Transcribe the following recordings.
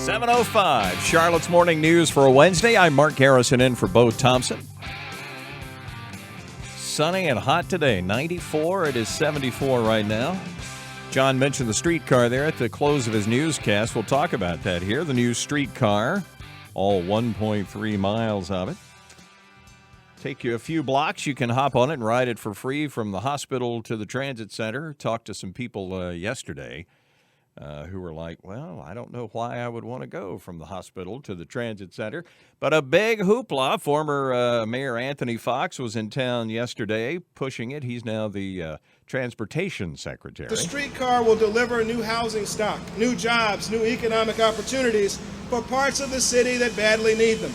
7:05, Charlotte's Morning News for a Wednesday. I'm Mark Garrison in for Bo Thompson. Sunny and hot today, 94. It is 74 right now. John mentioned the streetcar there at the close of his newscast. We'll talk about that here. The new streetcar, all 1.3 miles of it. Take you a few blocks. You can hop on it and ride it for free from the hospital to the transit center. Talked to some people yesterday who were like, well, I don't know why I would want to go from the hospital to the transit center. But a big hoopla. Former Mayor Anthony Fox was in town yesterday pushing it. He's now the transportation secretary. The streetcar will deliver new housing stock, new jobs, new economic opportunities for parts of the city that badly need them.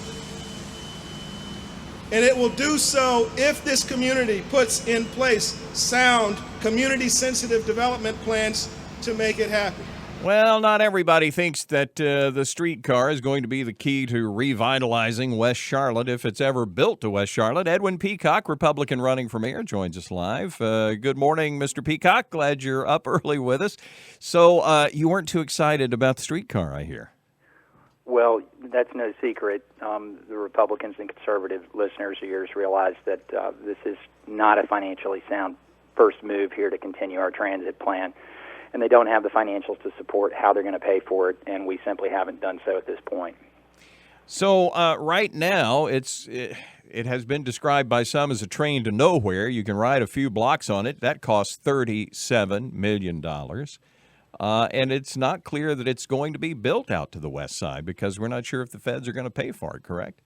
And it will do so if this community puts in place sound, community-sensitive development plans to make it happen. Well, not everybody thinks that the streetcar is going to be the key to revitalizing West Charlotte if it's ever built to West Charlotte. Edwin Peacock, Republican running for mayor, joins us live. Good morning, Mr. Peacock. Glad you're up early with us. So you weren't too excited about the streetcar, I hear. Well, that's no secret. The Republicans and conservative listeners of yours realize that this is not a financially sound first move here to continue our transit plan. And they don't have the financials to support how they're going to pay for it, and we simply haven't done so at this point. So right now, it has been described by some as a train to nowhere. You can ride a few blocks on it. That costs $37 million. And it's not clear that it's going to be built out to the west side because we're not sure if the feds are going to pay for it, correct?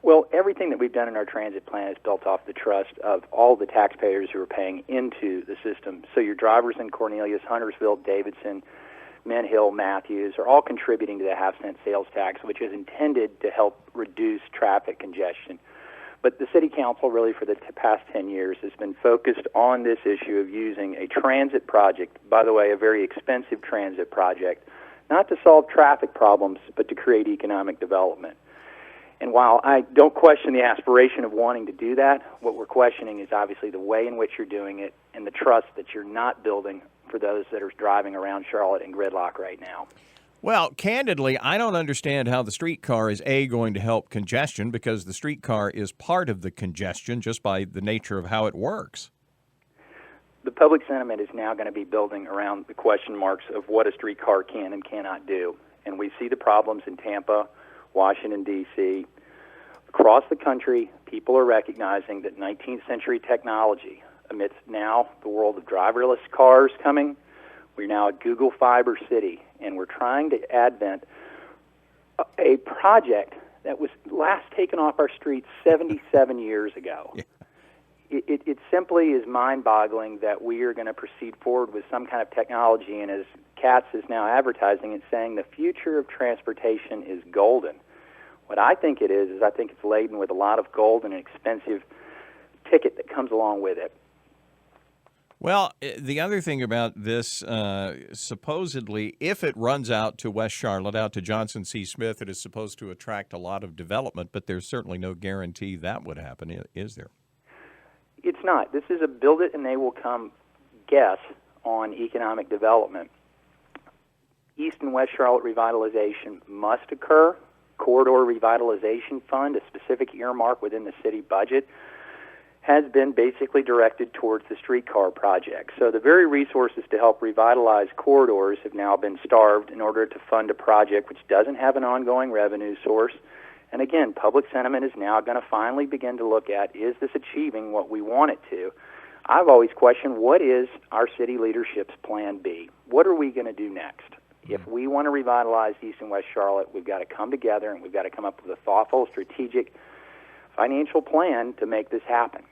Well, everything that we've done in our transit plan is built off the trust of all the taxpayers who are paying into the system. So your drivers in Cornelius, Huntersville, Davidson, Mint Hill, Matthews are all contributing to the half-cent sales tax, which is intended to help reduce traffic congestion. But the City Council really for the past 10 years has been focused on this issue of using a transit project, by the way, a very expensive transit project, not to solve traffic problems, but to create economic development. And while I don't question the aspiration of wanting to do that, what we're questioning is obviously the way in which you're doing it and the trust that you're not building for those that are driving around Charlotte in gridlock right now. Well, candidly, I don't understand how the streetcar is, A, going to help congestion because the streetcar is part of the congestion just by the nature of how it works. The public sentiment is now going to be building around the question marks of what a streetcar can and cannot do. And we see the problems in Tampa, Washington, D.C. Across the country, people are recognizing that 19th century technology, amidst now the world of driverless cars coming, we're now a Google Fiber city, and we're trying to advent a project that was last taken off our streets 77 years ago. Yeah. It simply is mind-boggling that we are going to proceed forward with some kind of technology, and as Katz is now advertising it, saying the future of transportation is golden. What I think it is I think it's laden with a lot of gold and an expensive ticket that comes along with it. Well, the other thing about this, supposedly, if it runs out to West Charlotte, out to Johnson C. Smith, it is supposed to attract a lot of development, but there's certainly no guarantee that would happen, is there? It's not. This is a build it and they will come guess on economic development. East and West Charlotte revitalization must occur. Corridor Revitalization Fund, a specific earmark within the city budget, has been basically directed towards the streetcar project. So the very resources to help revitalize corridors have now been starved in order to fund a project which doesn't have an ongoing revenue source. And again, public sentiment is now going to finally begin to look at, is this achieving what we want it to? I've always questioned, what is our city leadership's plan B? What are we going to do next? If we want to revitalize East and West Charlotte, we've got to come together and we've got to come up with a thoughtful, strategic, financial plan to make this happen.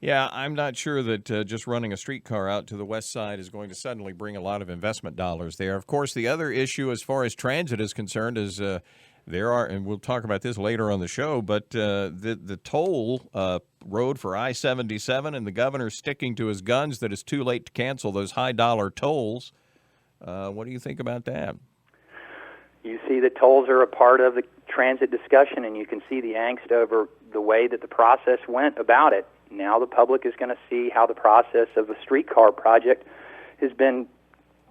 Yeah, I'm not sure that just running a streetcar out to the west side is going to suddenly bring a lot of investment dollars there. Of course, the other issue as far as transit is concerned is there are, and we'll talk about this later on the show, but the toll road for I-77 and the governor sticking to his guns that it's too late to cancel those high-dollar tolls. What do you think about that? You see that tolls are a part of the transit discussion, and you can see the angst over the way that the process went about it. Now the public is going to see how the process of a streetcar project has been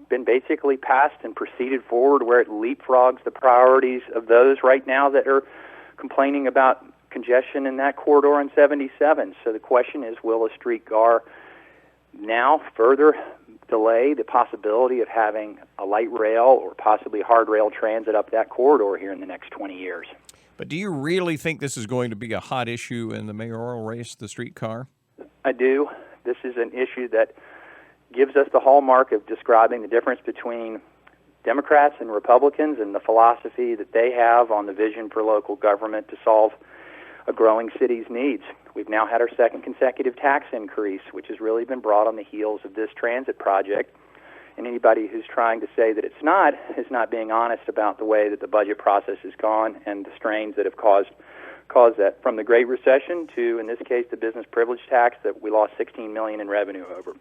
been basically passed and proceeded forward where it leapfrogs the priorities of those right now that are complaining about congestion in that corridor on 77. So the question is, will a streetcar now further delay the possibility of having a light rail or possibly hard rail transit up that corridor here in the next 20 years? But do you really think this is going to be a hot issue in the mayoral race, the streetcar? I do. This is an issue that gives us the hallmark of describing the difference between Democrats and Republicans and the philosophy that they have on the vision for local government to solve a growing city's needs. We've now had our second consecutive tax increase, which has really been brought on the heels of this transit project. And anybody who's trying to say that it's not is not being honest about the way that the budget process has gone and the strains that have caused that, from the Great Recession to, in this case, the business privilege tax that we lost $16 million in revenue over.